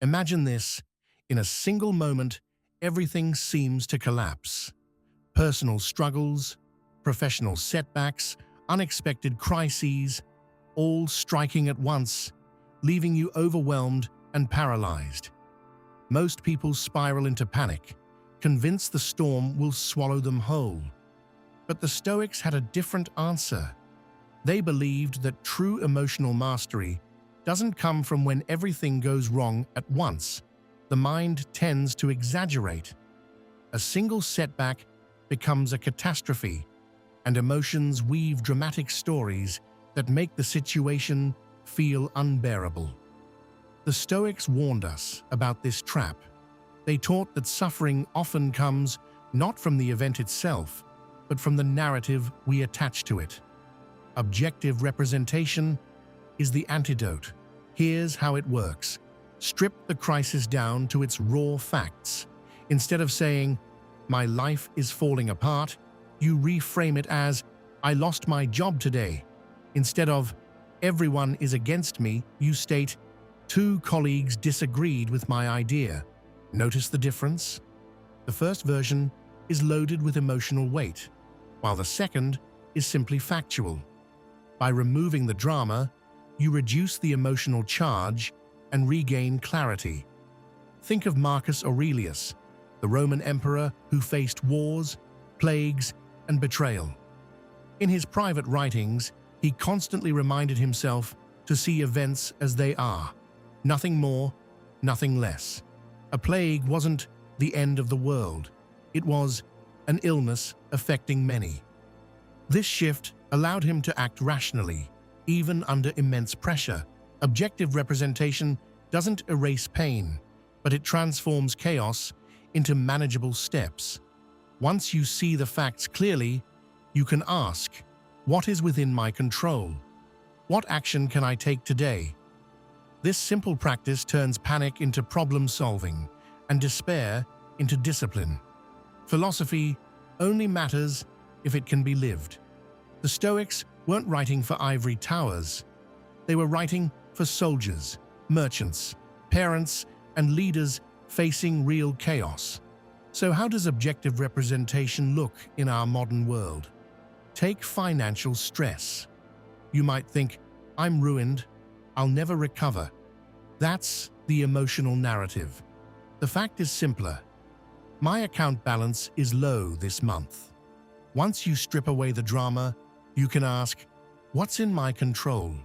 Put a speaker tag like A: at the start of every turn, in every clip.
A: Imagine this: in a single moment, everything seems to collapse. Personal struggles, professional setbacks, unexpected crises, all striking at once, leaving you overwhelmed and paralyzed. Most people spiral into panic, convinced the storm will swallow them whole. But the Stoics had a different answer. They believed that true emotional mastery doesn't come from when everything goes wrong at once. The mind tends to exaggerate. A single setback becomes a catastrophe, and emotions weave dramatic stories that make the situation feel unbearable. The Stoics warned us about this trap. They taught that suffering often comes not from the event itself, but from the narrative we attach to it. Objective representation is the antidote. Here's how it works. Strip the crisis down to its raw facts. Instead of saying, "My life is falling apart," you reframe it as, "I lost my job today." Instead of, "Everyone is against me," you state, "Two colleagues disagreed with my idea." Notice the difference? The first version is loaded with emotional weight, while the second is simply factual. By removing the drama, you reduce the emotional charge and regain clarity. Think of Marcus Aurelius, the Roman emperor who faced wars, plagues, and betrayal. In his private writings, he constantly reminded himself to see events as they are. Nothing more, nothing less. A plague wasn't the end of the world. It was an illness affecting many. This shift allowed him to act rationally, even under immense pressure. Objective representation doesn't erase pain, but it transforms chaos into manageable steps. Once you see the facts clearly, you can ask, "What is within my control? What action can I take today?" This simple practice turns panic into problem solving and despair into discipline. Philosophy only matters if it can be lived. The Stoics weren't writing for ivory towers. They were writing for soldiers, merchants, parents, and leaders facing real chaos. So how does objective representation look in our modern world? Take financial stress. You might think, "I'm ruined, I'll never recover." That's the emotional narrative. The fact is simpler. My account balance is low this month. Once you strip away the drama, you can ask, "What's in my control?"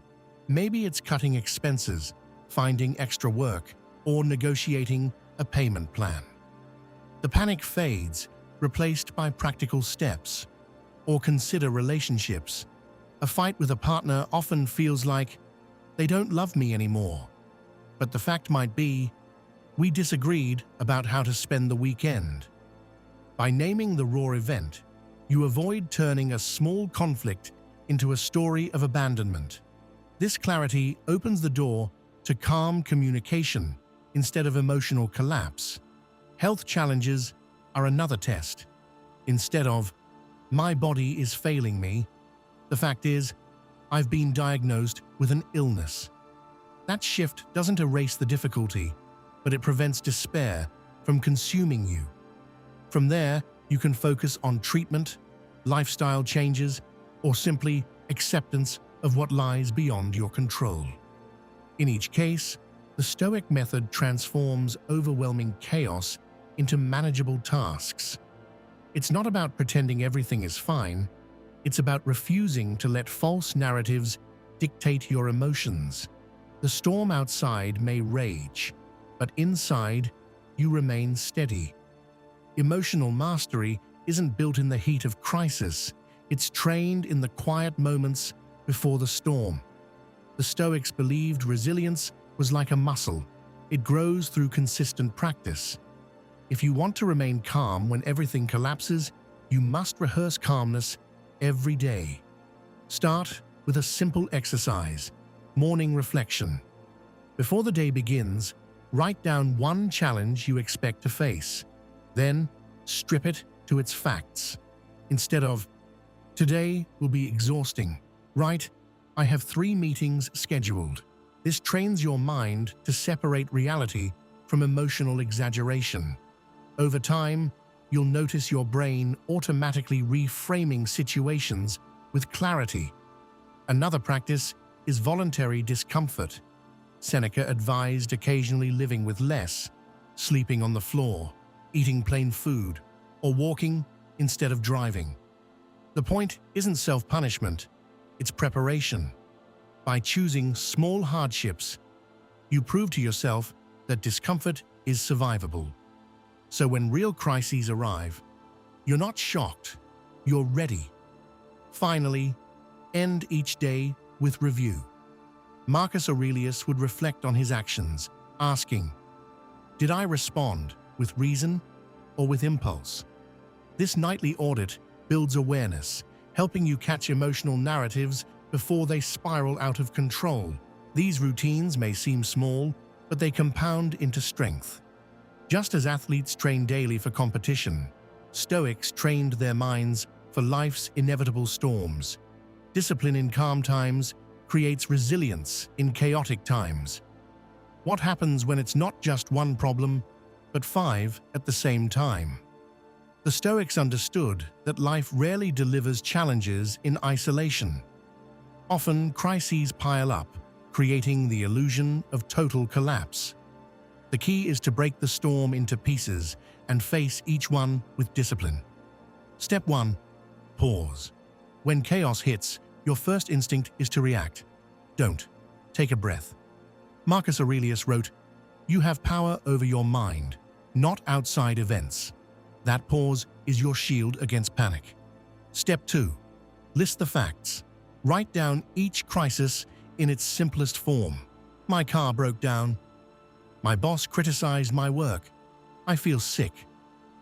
A: Maybe it's cutting expenses, finding extra work, or negotiating a payment plan. The panic fades, replaced by practical steps. Or consider relationships. A fight with a partner often feels like, "They don't love me anymore." But the fact might be, we disagreed about how to spend the weekend. By naming the raw event, you avoid turning a small conflict into a story of abandonment. This clarity opens the door to calm communication instead of emotional collapse. Health challenges are another test. Instead of, "My body is failing me," the fact is, "I've been diagnosed with an illness." That shift doesn't erase the difficulty, but it prevents despair from consuming you. From there, you can focus on treatment, lifestyle changes, or simply acceptance of what lies beyond your control. In each case, the Stoic method transforms overwhelming chaos into manageable tasks. It's not about pretending everything is fine, it's about refusing to let false narratives dictate your emotions. The storm outside may rage, but inside, you remain steady. Emotional mastery isn't built in the heat of crisis, it's trained in the quiet moments before the storm. The Stoics believed resilience was like a muscle. It grows through consistent practice. If you want to remain calm when everything collapses, you must rehearse calmness every day. Start with a simple exercise, morning reflection. Before the day begins, write down one challenge you expect to face. Then, strip it to its facts. Instead of, "Today will be exhausting," write, "I have 3 meetings scheduled." This trains your mind to separate reality from emotional exaggeration. Over time, you'll notice your brain automatically reframing situations with clarity. Another practice is voluntary discomfort. Seneca advised occasionally living with less, sleeping on the floor, eating plain food, or walking instead of driving. The point isn't self-punishment, it's preparation. By choosing small hardships, you prove to yourself that discomfort is survivable. So when real crises arrive, you're not shocked, you're ready. Finally, end each day with review. Marcus Aurelius would reflect on his actions, asking, "Did I respond with reason or with impulse?" This nightly audit builds awareness, helping you catch emotional narratives before they spiral out of control. These routines may seem small, but they compound into strength. Just as athletes train daily for competition, Stoics trained their minds for life's inevitable storms. Discipline in calm times creates resilience in chaotic times. What happens when it's not just one problem, but five at the same time? The Stoics understood that life rarely delivers challenges in isolation. Often, crises pile up, creating the illusion of total collapse. The key is to break the storm into pieces and face each one with discipline. Step 1. Pause. When chaos hits, your first instinct is to react. Don't. Take a breath. Marcus Aurelius wrote, "You have power over your mind, not outside events." That pause is your shield against panic. Step 2. List the facts. Write down each crisis in its simplest form. My car broke down. My boss criticized my work. I feel sick.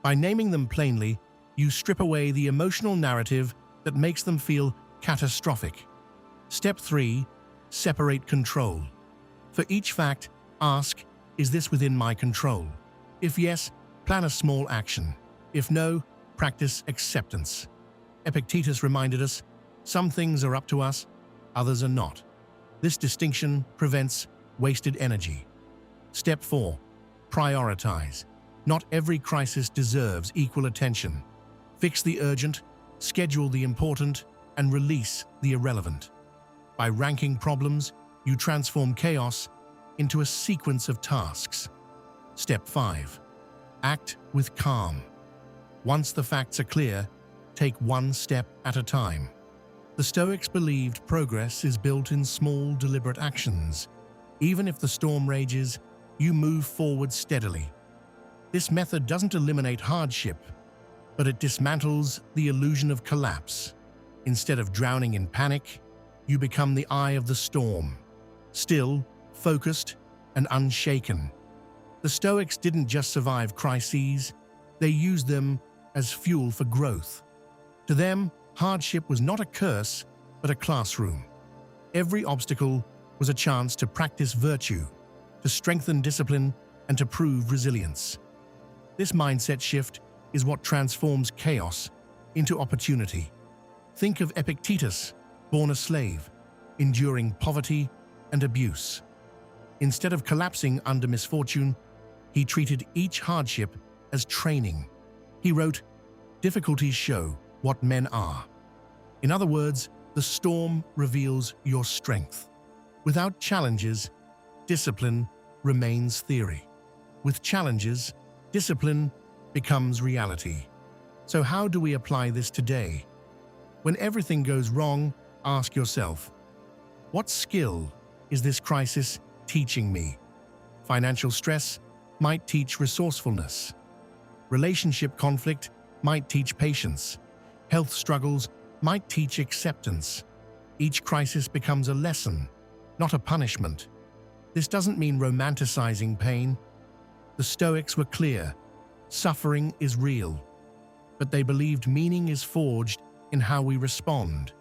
A: By naming them plainly, you strip away the emotional narrative that makes them feel catastrophic. Step 3. Separate control. For each fact, ask, "Is this within my control?" If yes, plan a small action. If no, practice acceptance. Epictetus reminded us, some things are up to us, others are not. This distinction prevents wasted energy. Step 4. Prioritize. Not every crisis deserves equal attention. Fix the urgent, schedule the important, and release the irrelevant. By ranking problems, you transform chaos into a sequence of tasks. Step 5. Act with calm. Once the facts are clear, take one step at a time. The Stoics believed progress is built in small, deliberate actions. Even if the storm rages, you move forward steadily. This method doesn't eliminate hardship, but it dismantles the illusion of collapse. Instead of drowning in panic, you become the eye of the storm, still, focused, and unshaken. The Stoics didn't just survive crises, they used them as fuel for growth. To them, hardship was not a curse, but a classroom. Every obstacle was a chance to practice virtue, to strengthen discipline, and to prove resilience. This mindset shift is what transforms chaos into opportunity. Think of Epictetus, born a slave, enduring poverty and abuse. Instead of collapsing under misfortune, he treated each hardship as training. He wrote, "Difficulties show what men are." In other words, the storm reveals your strength. Without challenges, discipline remains theory. With challenges, discipline becomes reality. So how do we apply this today? When everything goes wrong, ask yourself, what skill is this crisis teaching me? Financial stress might teach resourcefulness. Relationship conflict might teach patience. Health struggles might teach acceptance. Each crisis becomes a lesson, not a punishment. This doesn't mean romanticizing pain. The Stoics were clear. Suffering is real. But they believed meaning is forged in how we respond.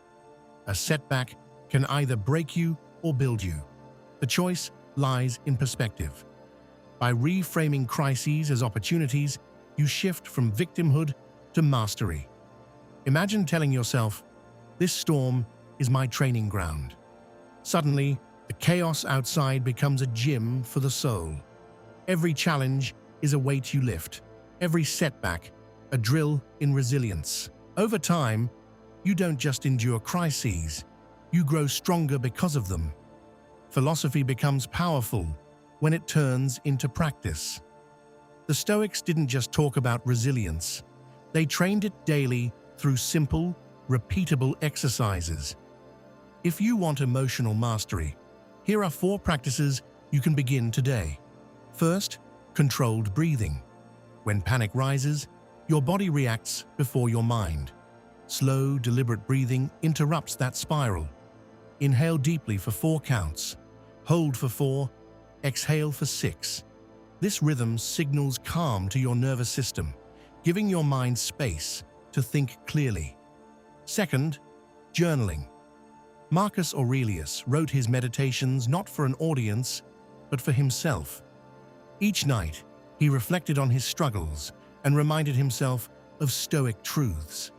A: A setback can either break you or build you. The choice lies in perspective. By reframing crises as opportunities, you shift from victimhood to mastery. Imagine telling yourself, "This storm is my training ground." Suddenly, the chaos outside becomes a gym for the soul. Every challenge is a weight you lift. Every setback, a drill in resilience. Over time, you don't just endure crises, you grow stronger because of them. Philosophy becomes powerful when it turns into practice. The Stoics didn't just talk about resilience, they trained it daily through simple, repeatable exercises. If you want emotional mastery, here are 4 practices you can begin today. First, controlled breathing. When panic rises, your body reacts before your mind. Slow, deliberate breathing interrupts that spiral. Inhale deeply for 4 counts. Hold for 4, exhale for 6. This rhythm signals calm to your nervous system, giving your mind space to think clearly. Second, journaling. Marcus Aurelius wrote his meditations not for an audience, but for himself. Each night, he reflected on his struggles and reminded himself of Stoic truths.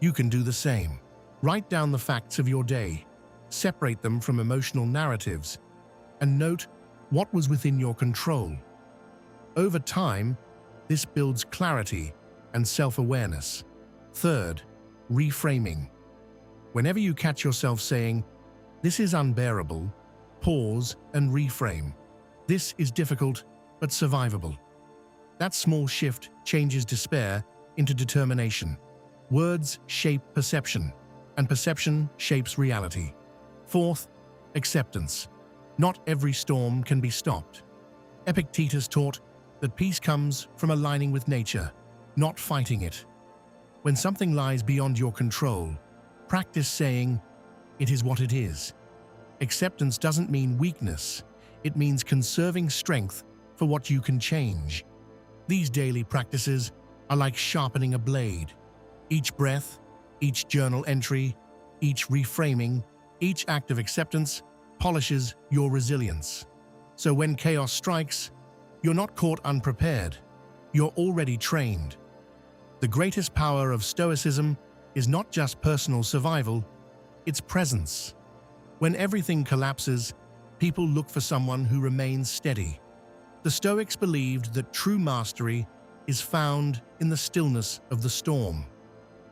A: You can do the same. Write down the facts of your day, separate them from emotional narratives, and note what was within your control. Over time, this builds clarity and self-awareness. Third, reframing. Whenever you catch yourself saying, "This is unbearable," pause and reframe. "This is difficult, but survivable." That small shift changes despair into determination. Words shape perception, and perception shapes reality. Fourth, acceptance. Not every storm can be stopped. Epictetus taught that peace comes from aligning with nature, not fighting it. When something lies beyond your control, practice saying, "It is what it is." Acceptance doesn't mean weakness, it means conserving strength for what you can change. These daily practices are like sharpening a blade. Each breath, each journal entry, each reframing, each act of acceptance polishes your resilience. So when chaos strikes, you're not caught unprepared, you're already trained. The greatest power of Stoicism is not just personal survival, it's presence. When everything collapses, people look for someone who remains steady. The Stoics believed that true mastery is found in the stillness of the storm.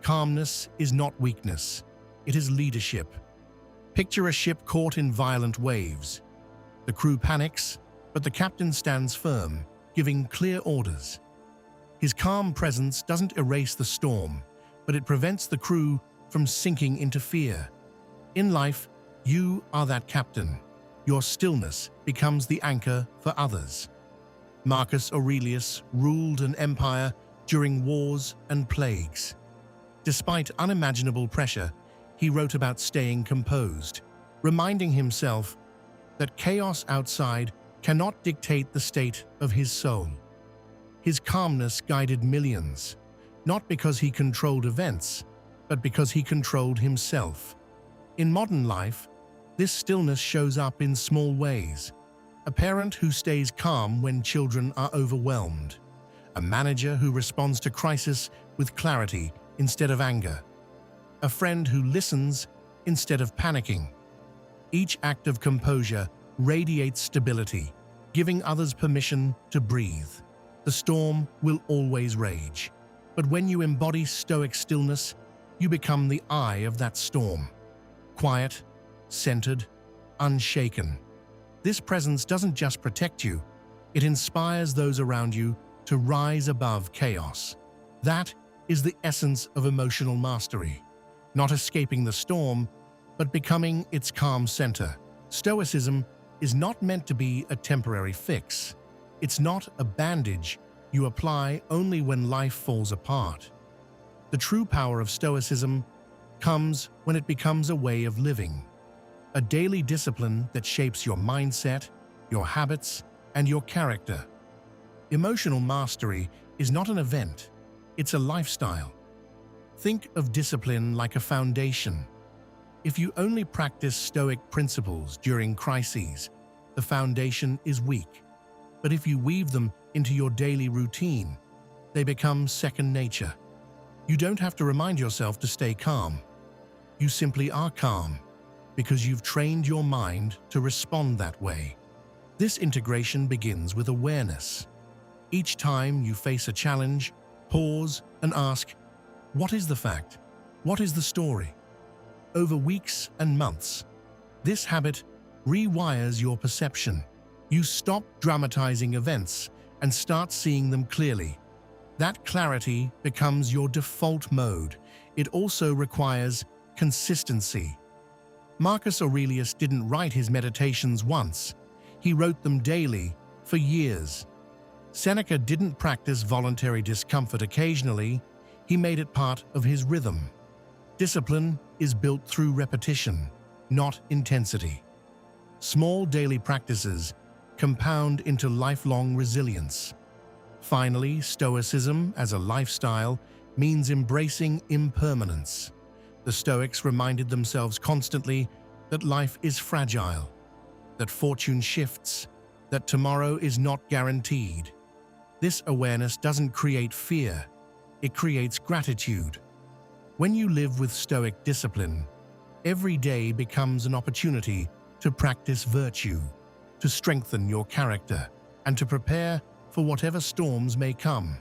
A: Calmness is not weakness, it is leadership. Picture a ship caught in violent waves. The crew panics, but the captain stands firm, giving clear orders. His calm presence doesn't erase the storm, but it prevents the crew from sinking into fear. In life, you are that captain. Your stillness becomes the anchor for others. Marcus Aurelius ruled an empire during wars and plagues. Despite unimaginable pressure, he wrote about staying composed, reminding himself that chaos outside cannot dictate the state of his soul. His calmness guided millions, not because he controlled events, but because he controlled himself. In modern life, this stillness shows up in small ways. A parent who stays calm when children are overwhelmed. A manager who responds to crisis with clarity instead of anger. A friend who listens instead of panicking. Each act of composure radiates stability, giving others permission to breathe. The storm will always rage, but when you embody Stoic stillness, you become the eye of that storm. Quiet, centered, unshaken. This presence doesn't just protect you, it inspires those around you to rise above chaos. That is the essence of emotional mastery. Not escaping the storm, but becoming its calm center. Stoicism is not meant to be a temporary fix. It's not a bandage you apply only when life falls apart. The true power of Stoicism comes when it becomes a way of living. A daily discipline that shapes your mindset, your habits, and your character. Emotional mastery is not an event, it's a lifestyle. Think of discipline like a foundation. If you only practice Stoic principles during crises, the foundation is weak. But if you weave them into your daily routine, they become second nature. You don't have to remind yourself to stay calm. You simply are calm because you've trained your mind to respond that way. This integration begins with awareness. Each time you face a challenge, pause and ask, what is the fact? What is the story? Over weeks and months, this habit rewires your perception. You stop dramatizing events and start seeing them clearly. That clarity becomes your default mode. It also requires consistency. Marcus Aurelius didn't write his meditations once. He wrote them daily for years. Seneca didn't practice voluntary discomfort occasionally. He made it part of his rhythm. Discipline is built through repetition, not intensity. Small daily practices compound into lifelong resilience. Finally, Stoicism as a lifestyle means embracing impermanence. The Stoics reminded themselves constantly that life is fragile, that fortune shifts, that tomorrow is not guaranteed. This awareness doesn't create fear, it creates gratitude. When you live with Stoic discipline, every day becomes an opportunity to practice virtue, to strengthen your character, and to prepare for whatever storms may come.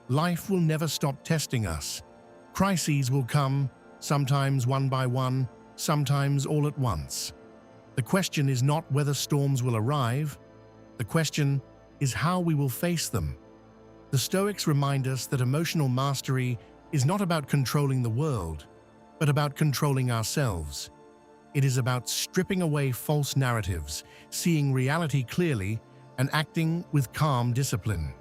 A: Life will never stop testing us. Crises will come, sometimes one by one, sometimes all at once. The question is not whether storms will arrive. The question is how we will face them. The Stoics remind us that emotional mastery is not about controlling the world, but about controlling ourselves. It is about stripping away false narratives, seeing reality clearly, and acting with calm discipline.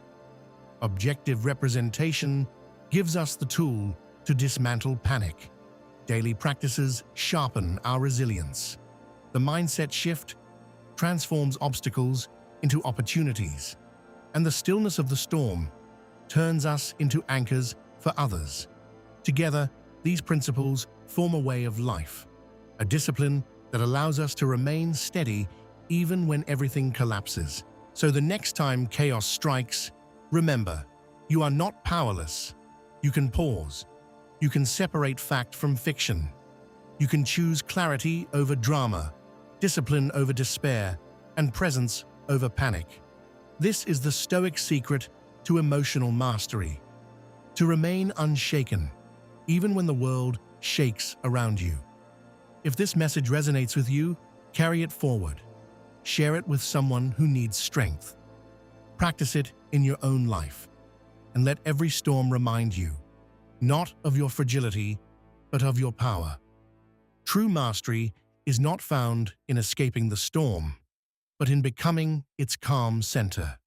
A: Objective representation gives us the tool to dismantle panic. Daily practices sharpen our resilience. The mindset shift transforms obstacles into opportunities, and the stillness of the storm turns us into anchors for others. Together, these principles form a way of life, a discipline that allows us to remain steady even when everything collapses. So the next time chaos strikes, remember, you are not powerless. You can pause. You can separate fact from fiction. You can choose clarity over drama, discipline over despair, and presence over panic. This is the Stoic secret to emotional mastery. To remain unshaken, even when the world shakes around you. If this message resonates with you, carry it forward. Share it with someone who needs strength. Practice it in your own life, and let every storm remind you, not of your fragility, but of your power. True mastery is not found in escaping the storm, but in becoming its calm center.